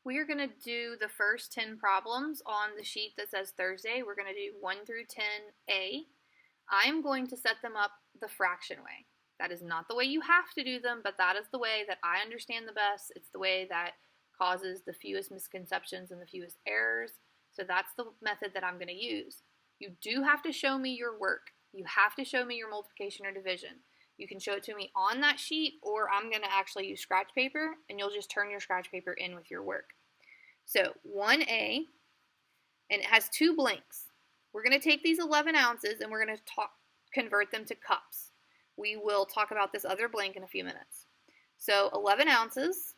We are going to do the first 10 problems on the sheet that says Thursday. We're going to do 1 through 10A. I'm going to set them up the fraction way. That is not the way you have to do them, but that is the way that I understand the best. It's the way that causes the fewest misconceptions and the fewest errors. So that's the method that I'm going to use. You do have to show me your work. You have to show me your multiplication or division. You can show it to me on that sheet, or I'm going to actually use scratch paper, and you'll just turn your scratch paper in with your work. So 1A, and it has 2 blanks. We're going to take these 11 ounces, and we're going to convert them to cups. We will talk about this other blank in a few minutes. So 11 ounces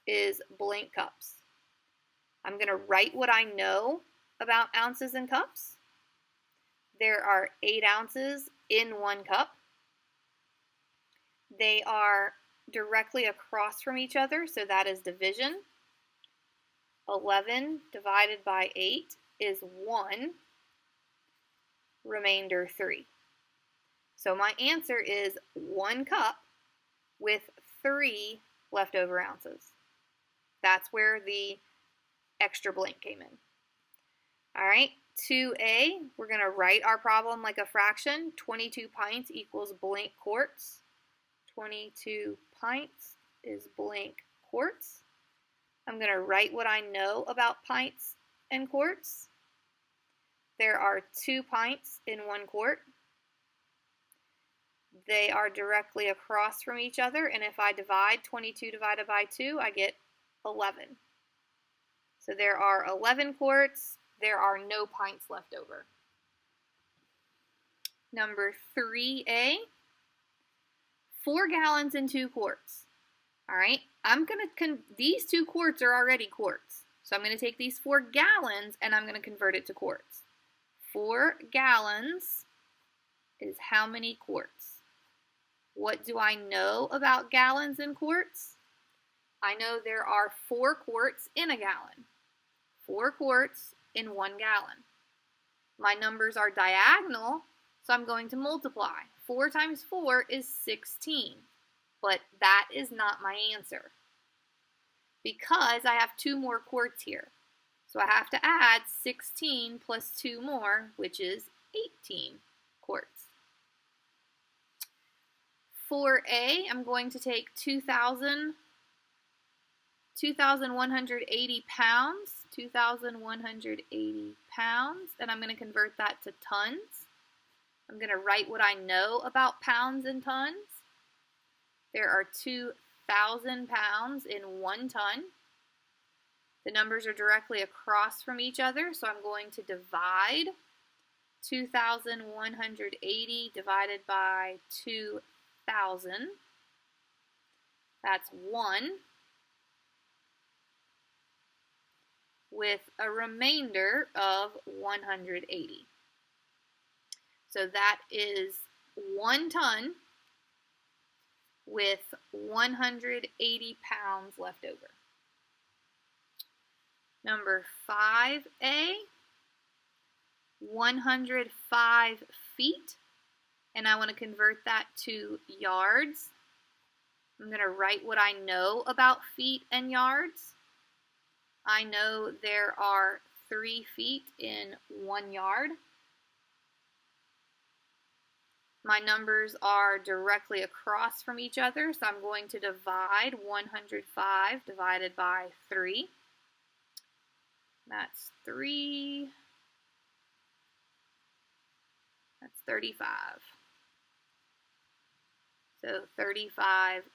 is blank cups. I'm going to write what I know about ounces and cups. There are 8 ounces in 1 cup. They are directly across from each other, so that is division. 11 divided by 8 is 1, remainder 3. So my answer is 1 cup with 3 leftover ounces. That's where the extra blank came in. All right, 2A, we're going to write our problem like a fraction. 22 pints equals blank quarts. 22 pints is blank quarts. I'm going to write what I know about pints and quarts. There are 2 pints in 1 quart. They are directly across from each other, and if I divide 22 divided by 2, I get 11. So there are 11 quarts. There are no pints left over. Number 3A, 4 gallons and 2 quarts. All right, these 2 quarts are already quarts. So I'm going to take these 4 gallons and I'm going to convert it to quarts. 4 gallons is how many quarts? What do I know about gallons and quarts? I know there are 4 quarts in a gallon. 4 quarts in 1 gallon. My numbers are diagonal, so I'm going to multiply. 4 times 4 is 16, but that is not my answer because I have 2 more quarts here. So I have to add 16 plus 2 more, which is 18 quarts. 4A, I'm going to take 2,180 pounds, 2,180 pounds, and I'm going to convert that to tons. I'm going to write what I know about pounds and tons. There are 2,000 pounds in 1 ton. The numbers are directly across from each other, so I'm going to divide 2,180 divided by 2,000. That's 1. With a remainder of 180. So that is 1 ton with 180 pounds left over. Number 5A, 105 feet, and I want to convert that to yards. I'm going to write what I know about feet and yards. I know there are 3 feet in 1 yard. My numbers are directly across from each other, so I'm going to divide 105 divided by 3. That's 3. That's 35. So 35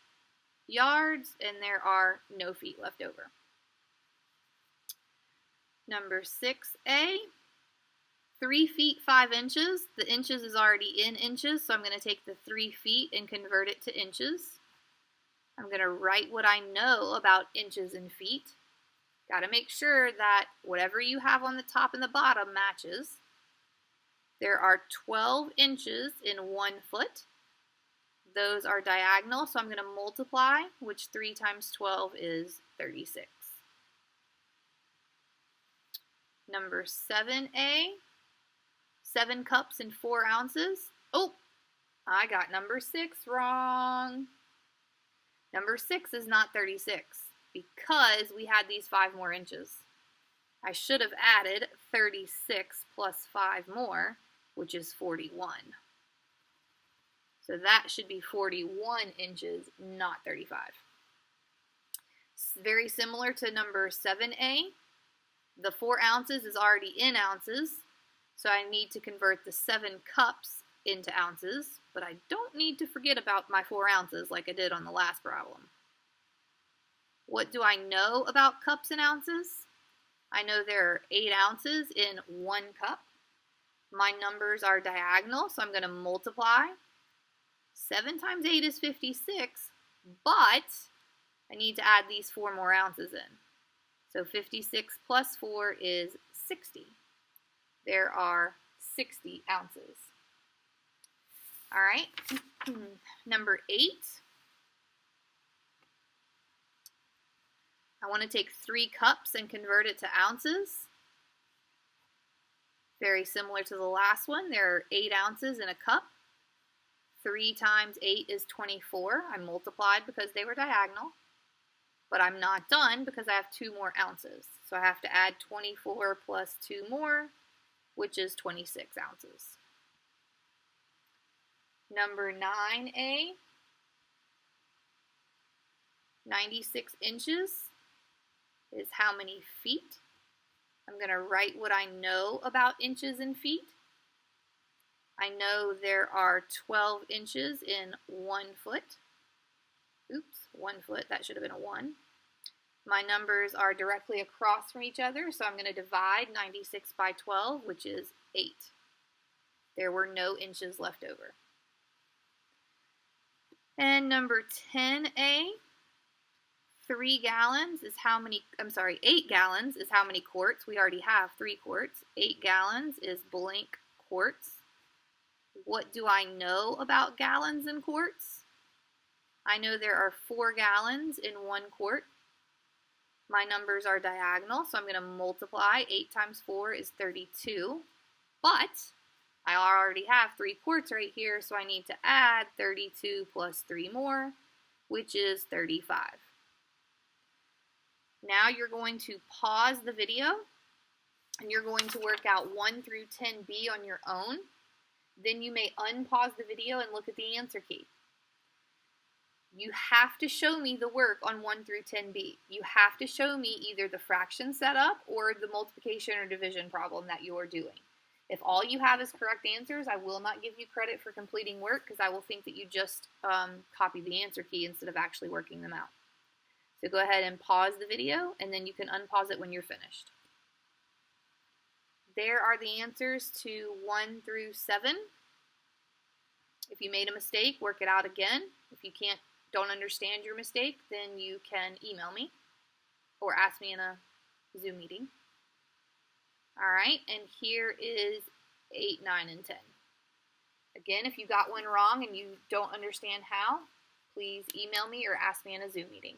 yards, and there are no feet left over. Number 6A, 3 feet 5 inches. The inches is already in inches, so I'm going to take the 3 feet and convert it to inches. I'm going to write what I know about inches and feet. Got to make sure that whatever you have on the top and the bottom matches. There are 12 inches in 1 foot. Those are diagonal, so I'm going to multiply, which 3 times 12 is 36. Number 7A, 7 cups and 4 ounces. Oh, I got number 6 wrong. Number 6 is not 36. because we had these 5 more inches. I should have added 36 plus 5 more, which is 41. So that should be 41 inches, not 35. It's very similar to number 7A. The 4 ounces is already in ounces, so I need to convert the 7 cups into ounces, but I don't need to forget about my 4 ounces like I did on the last problem. What do I know about cups and ounces? I know there are 8 ounces in 1 cup. My numbers are diagonal, so I'm going to multiply. 7 times 8 is 56, but I need to add these 4 more ounces in. So 56 plus 4 is 60. There are 60 ounces. All right, number 8. I want to take 3 cups and convert it to ounces. Very similar to the last one. There are 8 ounces in a cup. 3 times 8 is 24. I multiplied because they were diagonal. But I'm not done because I have 2 more ounces. So I have to add 24 plus 2 more, which is 26 ounces. Number 9A, 96 inches is how many feet? I'm going to write what I know about inches and feet. I know there are 12 inches in 1 foot. Oops, 1 foot, that should have been a 1. My numbers are directly across from each other, so I'm going to divide 96 by 12, which is 8. There were no inches left over. And number 10A, 8 gallons is how many quarts. We already have 3 quarts. 8 gallons is blank quarts. What do I know about gallons and quarts? I know there are 4 gallons in 1 quart. My numbers are diagonal, so I'm going to multiply. 8 times 4 is 32. But I already have 3 quarts right here, so I need to add 32 plus 3 more, which is 35. Now you're going to pause the video, and you're going to work out 1 through 10B on your own. Then you may unpause the video and look at the answer key. You have to show me the work on 1 through 10B. You have to show me either the fraction setup or the multiplication or division problem that you're doing. If all you have is correct answers, I will not give you credit for completing work because I will think that you just copied the answer key instead of actually working them out. So go ahead and pause the video, and then you can unpause it when you're finished. There are the answers to 1 through 7. If you made a mistake, work it out again. If you don't understand your mistake, then you can email me or ask me in a Zoom meeting. All right, and here is 8, 9, and 10. Again, if you got one wrong and you don't understand how, please email me or ask me in a Zoom meeting.